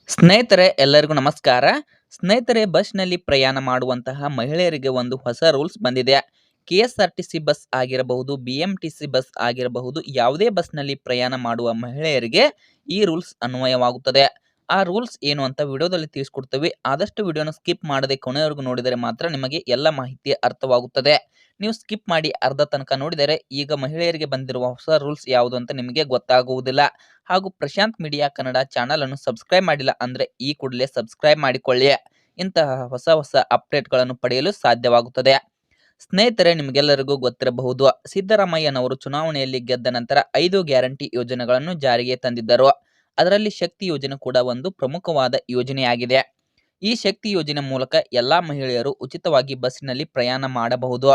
ಸ್ನೇಹಿತರೆ ಎಲ್ಲರಿಗೂ ನಮಸ್ಕಾರ. ಸ್ನೇಹಿತರೆ ಬಸ್‌ನಲ್ಲಿ ಪ್ರಯಾಣ ಮಾಡುವಂತಹ ಮಹಿಳೆಯರಿಗೆ ಒಂದು ಹೊಸ ರೂಲ್ಸ್ ಬಂದಿದೆ. ಕೆಎಸ್‌ಆರ್‌ಟಿಸಿ ಬಸ್ ಆಗಿರಬಹುದು, ಬಿಎಂಟಿಸಿ ಬಸ್ ಆಗಿರಬಹುದು, ಯಾವುದೇ ಬಸ್‌ನಲ್ಲಿ ಪ್ರಯಾಣ ಮಾಡುವ ಮಹಿಳೆಯರಿಗೆ ಈ ರೂಲ್ಸ್ ಅನ್ವಯವಾಗುತ್ತದೆ. ಆ ರೂಲ್ಸ್ ಏನು ಅಂತ ವಿಡಿಯೋದಲ್ಲಿ ತಿಳಿಸಿಕೊಡ್ತೀವಿ. ಆದಷ್ಟು ವಿಡಿಯೋನ ಸ್ಕಿಪ್ ಮಾಡದೆ ಕೊನೆಯವರೆಗೂ ನೋಡಿದರೆ ಮಾತ್ರ ನಿಮಗೆ ಎಲ್ಲ ಮಾಹಿತಿ ಅರ್ಥವಾಗುತ್ತದೆ. ನೀವು ಸ್ಕಿಪ್ ಮಾಡಿ ಅರ್ಧ ತನಕ ನೋಡಿದರೆ ಈಗ ಮಹಿಳೆಯರಿಗೆ ಬಂದಿರುವ ಹೊಸ ರೂಲ್ಸ್ ಯಾವುದು ಅಂತ ನಿಮಗೆ ಗೊತ್ತಾಗುವುದಿಲ್ಲ. ಹಾಗೂ ಪ್ರಶಾಂತ್ ಮೀಡಿಯಾ ಕನ್ನಡ ಚಾನಲ್ ಅನ್ನು ಸಬ್ಸ್ಕ್ರೈಬ್ ಮಾಡಿಲ್ಲ ಅಂದ್ರೆ ಈ ಕೂಡಲೇ ಸಬ್ಸ್ಕ್ರೈಬ್ ಮಾಡಿಕೊಳ್ಳಿ. ಇಂತಹ ಹೊಸ ಹೊಸ ಅಪ್ಡೇಟ್ಗಳನ್ನು ಪಡೆಯಲು ಸಾಧ್ಯವಾಗುತ್ತದೆ. ಸ್ನೇಹಿತರೆ ನಿಮಗೆಲ್ಲರಿಗೂ ಗೊತ್ತಿರಬಹುದು, ಸಿದ್ದರಾಮಯ್ಯನವರು ಚುನಾವಣೆಯಲ್ಲಿ ಗೆದ್ದ ನಂತರ 5 ಗ್ಯಾರಂಟಿ ಯೋಜನೆಗಳನ್ನು ಜಾರಿಗೆ ತಂದಿದ್ದರು. ಅದರಲ್ಲಿ ಶಕ್ತಿ ಯೋಜನೆ ಕೂಡ ಒಂದು ಪ್ರಮುಖವಾದ ಯೋಜನೆಯಾಗಿದೆ. ಈ ಶಕ್ತಿ ಯೋಜನೆ ಮೂಲಕ ಎಲ್ಲಾ ಮಹಿಳೆಯರು ಉಚಿತವಾಗಿ ಬಸ್ಸಿನಲ್ಲಿ ಪ್ರಯಾಣ ಮಾಡಬಹುದು.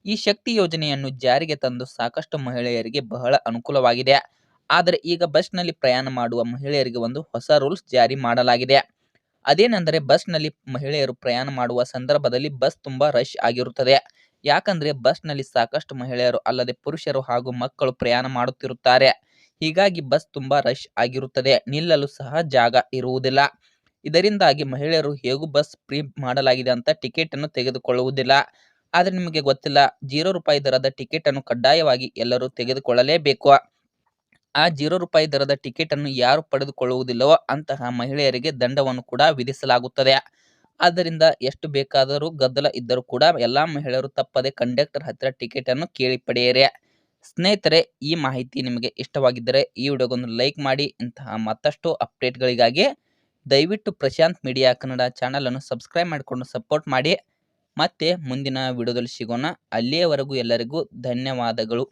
ಈ ಶಕ್ತಿ ಯೋಜನೆಯನ್ನು ಜಾರಿಗೆ ತಂದು ಸಾಕಷ್ಟು ಮಹಿಳೆಯರಿಗೆ ಬಹಳ ಅನುಕೂಲವಾಗಿದೆ. ಆದರೆ ಈಗ ಬಸ್‌ನಲ್ಲಿ ಪ್ರಯಾಣ ಮಾಡುವ ಮಹಿಳೆಯರಿಗೆ ಒಂದು ಹೊಸ ರೂಲ್ಸ್ ಜಾರಿ ಮಾಡಲಾಗಿದೆ. ಅದೇನೆಂದರೆ ಬಸ್‌ನಲ್ಲಿ ಮಹಿಳೆಯರು ಪ್ರಯಾಣ ಮಾಡುವ ಸಂದರ್ಭದಲ್ಲಿ ಬಸ್ ತುಂಬಾ ರಶ್ ಆಗಿರುತ್ತದೆ. ಯಾಕಂದ್ರೆ ಬಸ್‌ನಲ್ಲಿ ಸಾಕಷ್ಟು ಮಹಿಳೆಯರು ಅಲ್ಲದೆ ಪುರುಷರು ಹಾಗೂ ಮಕ್ಕಳು ಪ್ರಯಾಣ ಮಾಡುತ್ತಿರುತ್ತಾರೆ. ಹೀಗಾಗಿ ಬಸ್ ತುಂಬಾ ರಶ್ ಆಗಿರುತ್ತದೆ. ನಿಲ್ಲಲು ಸಹ ಜಾಗ ಇರುವುದಿಲ್ಲ. ಇದರಿಂದಾಗಿ ಮಹಿಳೆಯರು ಹೇಗೂ ಬಸ್ ಫ್ರೀ ಮಾಡಲಾಗಿದೆ ಅಂತ ಟಿಕೆಟ್ ಅನ್ನು ತೆಗೆದುಕೊಳ್ಳುವುದಿಲ್ಲ. ಆದರೆ ನಿಮಗೆ ಗೊತ್ತಿಲ್ಲ, ₹0 ದರದ ಟಿಕೆಟ್ ಅನ್ನು ಕಡ್ಡಾಯವಾಗಿ ಎಲ್ಲರೂ ತೆಗೆದುಕೊಳ್ಳಲೇಬೇಕು. ಆ ₹0 ದರದ ಟಿಕೆಟ್ ಅನ್ನು ಯಾರು ಪಡೆದುಕೊಳ್ಳುವುದಿಲ್ಲವೋ ಅಂತಹ ಮಹಿಳೆಯರಿಗೆ ದಂಡವನ್ನು ಕೂಡ ವಿಧಿಸಲಾಗುತ್ತದೆ. ಆದ್ದರಿಂದ ಎಷ್ಟು ಬೇಕಾದರೂ ಗದ್ದಲ ಇದ್ದರೂ ಕೂಡ ಎಲ್ಲಾ ಮಹಿಳೆಯರು ತಪ್ಪದೆ ಕಂಡಕ್ಟರ್ ಹತ್ತಿರ ಟಿಕೆಟ್ ಅನ್ನು ಕೇಳಿ ಪಡೆಯಿರಿ. ಸ್ನೇಹಿತರೆ, ಈ ಮಾಹಿತಿ ನಿಮಗೆ ಇಷ್ಟವಾಗಿದ್ದರೆ ಈ ವಿಡಿಯೋಗೊಂದು ಲೈಕ್ ಮಾಡಿ. ಇಂತಹ ಮತ್ತಷ್ಟು ಅಪ್ಡೇಟ್ಗಳಿಗಾಗಿ ದಯವಿಟ್ಟು ಪ್ರಶಾಂತ್ ಮೀಡಿಯಾ ಕನ್ನಡ ಚಾನಲ್ ಅನ್ನು ಸಬ್ಸ್ಕ್ರೈಬ್ ಮಾಡಿಕೊಂಡು ಸಪೋರ್ಟ್ ಮಾಡಿ. ಮತ್ತೆ ಮುಂದಿನ ವಿಡಿಯೋದಲ್ಲಿ ಸಿಗೋಣ. ಅಲ್ಲಿಯವರೆಗೂ ಎಲ್ಲರಿಗೂ ಧನ್ಯವಾದಗಳು.